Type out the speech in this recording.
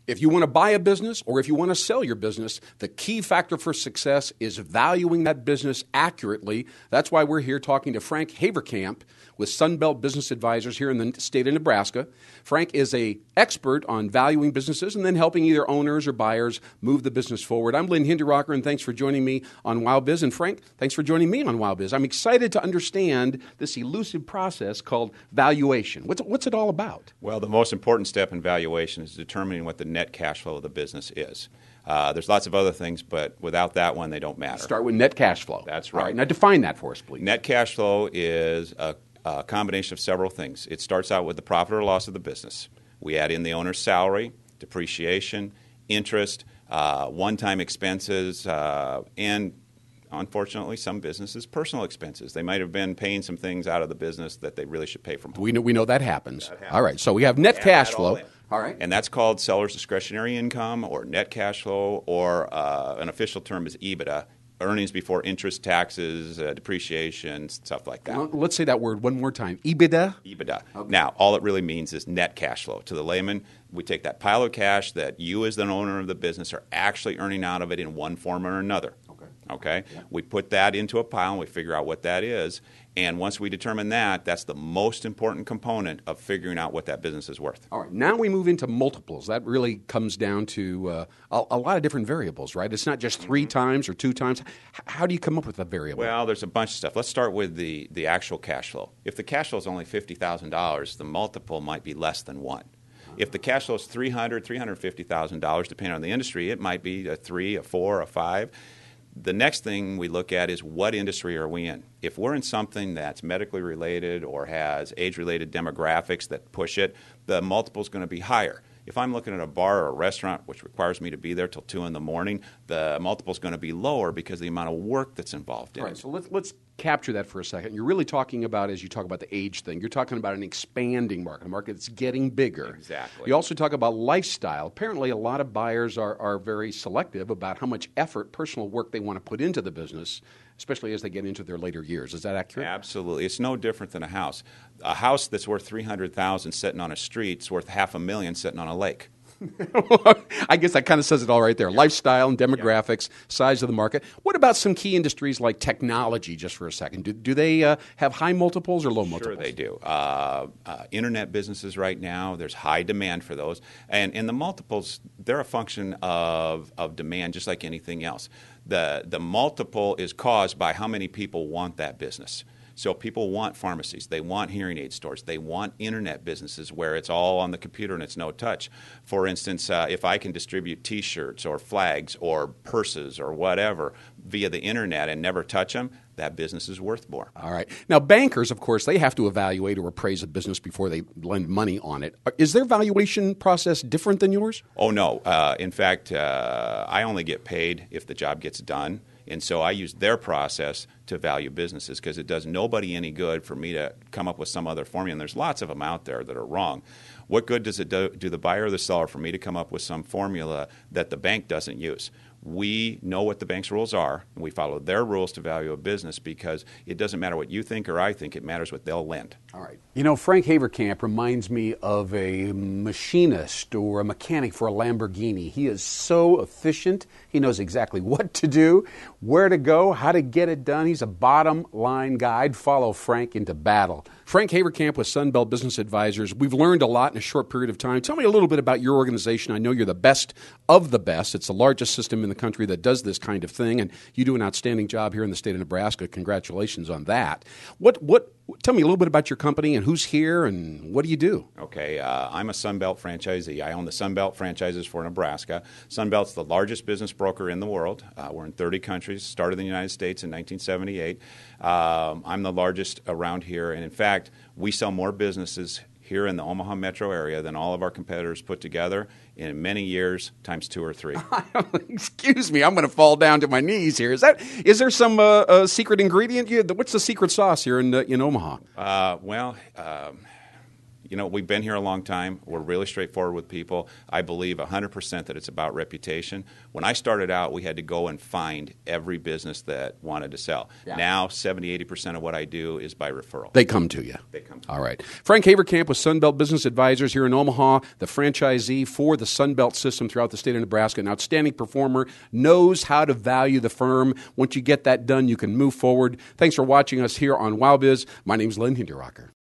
If you want to buy a business or if you want to sell your business, the key factor for success is valuing that business accurately. That's why we're here talking to Frank Havercamp with Sunbelt Business Advisors here in the state of Nebraska. Frank is an expert on valuing businesses and then helping either owners or buyers move the business forward. I'm Lynn Hinderrocker, and thanks for joining me on WowBiz. And Frank, thanks for joining me on WowBiz. I'm excited to understand this elusive process called valuation. What's it all about? Well, the most important step in valuation is determining what the net cash flow of the business is. There's lots of other things, but without that one, they don't matter. Start with net cash flow. That's right. All right. Now define that for us, please. Net cash flow is a combination of several things. It starts out with the profit or loss of the business. We add in the owner's salary, depreciation, interest, one-time expenses, and unfortunately, some businesses, personal expenses. They might have been paying some things out of the business that they really should pay from home. We know that happens. All right. So we have net cash flow. All right. And that's called seller's discretionary income or net cash flow, or an official term is EBITDA, earnings before interest, taxes, depreciation, stuff like that. Well, let's say that word one more time. EBITDA? EBITDA. Okay. Now, all it really means is net cash flow. To the layman, we take that pile of cash that you as the owner of the business are actually earning out of it in one form or another. Okay? Yeah. We put that into a pile and we figure out what that is. And once we determine that, that's the most important component of figuring out what that business is worth. All right. Now we move into multiples. That really comes down to a lot of different variables, right? It's not just 3 times or 2 times. How do you come up with a variable? Well, there's a bunch of stuff. Let's start with the actual cash flow. If the cash flow is only $50,000, the multiple might be less than 1. If the cash flow is $300,000, $350,000, depending on the industry, it might be a 3, a 4, a 5. The next thing we look at is what industry are we in. If we're in something that's medically related or has age-related demographics that push it, the multiple is going to be higher. If I'm looking at a bar or a restaurant which requires me to be there till 2 in the morning, the multiple is going to be lower because of the amount of work that's involved in it. All right, so let's capture that for a second. You're really talking about, as you talk about the age thing, you're talking about an expanding market, a market that's getting bigger. Exactly. You also talk about lifestyle. Apparently, a lot of buyers are very selective about how much effort, personal work they want to put into the business, especially as they get into their later years. Is that accurate? Absolutely. It's no different than a house. A house that's worth $300,000 sitting on a street is worth $500,000 sitting on a lake. I guess that kind of says it all right there. Lifestyle and demographics, size of the market. What about some key industries like technology, just for a second? Do they have high multiples or low multiples? Sure they do. Internet businesses right now, there's high demand for those. And the multiples, they're a function of demand, just like anything else. The multiple is caused by how many people want that business. So people want pharmacies. They want hearing aid stores. They want internet businesses where it's all on the computer and it's no touch. For instance, if I can distribute T-shirts or flags or purses or whatever via the internet and never touch them, that business is worth more. All right. Now, bankers, of course, they have to evaluate or appraise a business before they lend money on it. Is their valuation process different than yours? Oh, no. In fact, I only get paid if the job gets done. And so I use their process to value businesses because it does nobody any good for me to come up with some other formula. And there's lots of them out there that are wrong. What good does it do the buyer or the seller for me to come up with some formula that the bank doesn't use? We know what the bank's rules are, and we follow their rules to value a business because it doesn't matter what you think or I think. It matters what they'll lend. All right. You know, Frank Havercamp reminds me of a machinist or a mechanic for a Lamborghini. He is so efficient. He knows exactly what to do, where to go, how to get it done. He's a bottom-line guy. I'd follow Frank into battle. Frank Havercamp with Sunbelt Business Advisors. We've learned a lot in a short period of time. Tell me a little bit about your organization. I know you're the best of the best. It's the largest system in the country that does this kind of thing, and you do an outstanding job here in the state of Nebraska. Congratulations on that. Tell me a little bit about your company and who's here and what do you do? Okay, I'm a Sunbelt franchisee. I own the Sunbelt franchises for Nebraska. Sunbelt's the largest business broker in the world. We're in 30 countries, started in the United States in 1978. I'm the largest around here, and in fact, we sell more businesses here in the Omaha metro area than all of our competitors put together in many years, times 2 or 3. Excuse me, I'm going to fall down to my knees here. Is there some secret ingredient? What's the secret sauce here in Omaha? we've been here a long time. We're really straightforward with people. I believe 100% that it's about reputation. When I started out, we had to go and find every business that wanted to sell. Yeah. Now, 70-80% of what I do is by referral. They come to you. They come to me. All right. Frank Havercamp with Sunbelt Business Advisors here in Omaha, the franchisee for the Sunbelt system throughout the state of Nebraska. An outstanding performer, knows how to value the firm. Once you get that done, you can move forward. Thanks for watching us here on WowBiz. My name's Len Hinterrocker.